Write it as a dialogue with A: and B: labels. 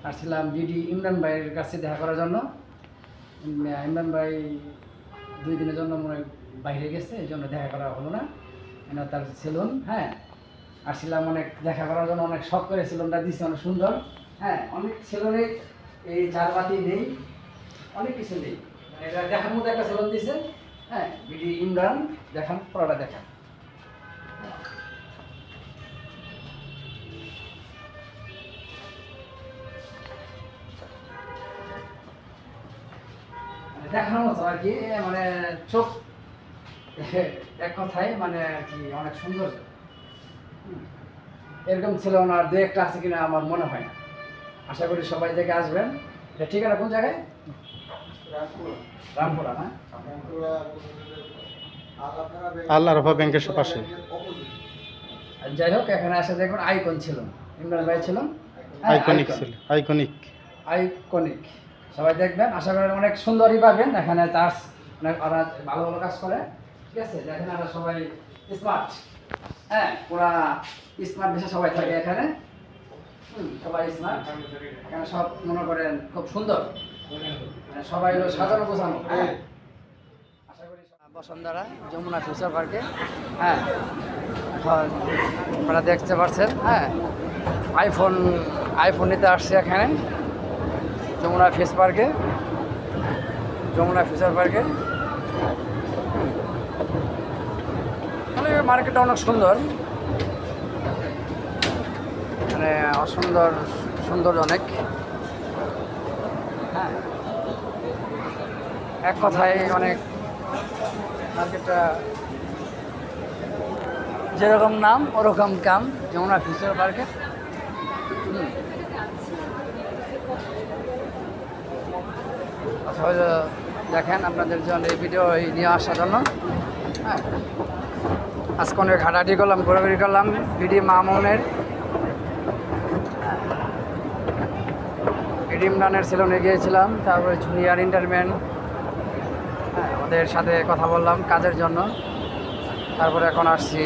A: আসছিলাম বিডি ইমরান ভাইয়ের কাছে দেখা করার জন্য। ইমরান ভাই 2 দিনের জন্য মনে হয় বাইরে গেছে, এই জন্য দেখা করা হলো না। তার সেলুন, হ্যাঁ আসছিলাম অনেক দেখা করার জন্য, অনেক শখ করে সেলুনটা দিচ্ছে, অনেক সুন্দর। হ্যাঁ, অনেক সেলুনে এই ঝাড়বাতি নেই, অনেক কিছু নেই, মানে এটা দেখার মধ্যে একটা সেলুন দিচ্ছে। হ্যাঁ, বিডি ইমরান, দেখান পড়াটা দেখান। দেখানোর মতো আর কি, মানে চোখ এক কথায় মানে আর কি অনেক সুন্দর। এরকম ছিল না, আর 2-1টা আছে কিনা আমার মনে হয় না। আশা করি সবাই দেখে আসবেন। এটা ঠিকানা কোন জায়গায়? রামপুরা না?
B: আল আরাফা ব্যাংকের পাশে।
A: যাই হোক, এখানে আসে দেখবেন আইকন ছিল, ইমরান ভাই ছিল।
B: আইকনিক ছিল, আইকনিক
A: আইকনিক সবাই দেখবেন, আশা করেন অনেক সুন্দরই পাবেন। এখানে চার্জ অনেক, ওরা ভালো ভালো কাজ করে, ঠিক আছে। দেখেন আমরা সবাই স্মার্ট, হ্যাঁ পুরা স্মার্ট দেশে সবাই থাকে এখানে। সবাই স্মার্ট, এখানে সব মনে করেন খুব সুন্দর, মানে সবাই হলো সাজানো গোছানো। হ্যাঁ, আশা করি বসুন্ধরা যমুনা ফিউচার পার্কে, হ্যাঁ এখন আপনারা দেখতে পাচ্ছেন। হ্যাঁ, আইফোন নিতে আসছে এখানে যমুনা ফিউচার পার্কে, যমুনা ফিউচার পার্কে। মানে মার্কেটটা অনেক সুন্দর, মানে অসুন্দর সুন্দর অনেক। হ্যাঁ, এক কথায় অনেক মার্কেটটা যেরকম নাম ওরকম কাম, যমুনা ফিউচার পার্কে। সবাই দেখেন, আপনাদের জন্য এই ভিডিও নিয়ে আসার জন্য। হ্যাঁ, আজকে অনেক হাঁটাহাঁটি করলাম, ঘোরাঘুরি করলাম বিডি মামুনের, বিডি ইমরানের সেলুনে গিয়েছিলাম, তারপরে জুনিয়র ইন্টারম্যান, হ্যাঁ ওদের সাথে কথা বললাম কাজের জন্য। তারপরে এখন আসছি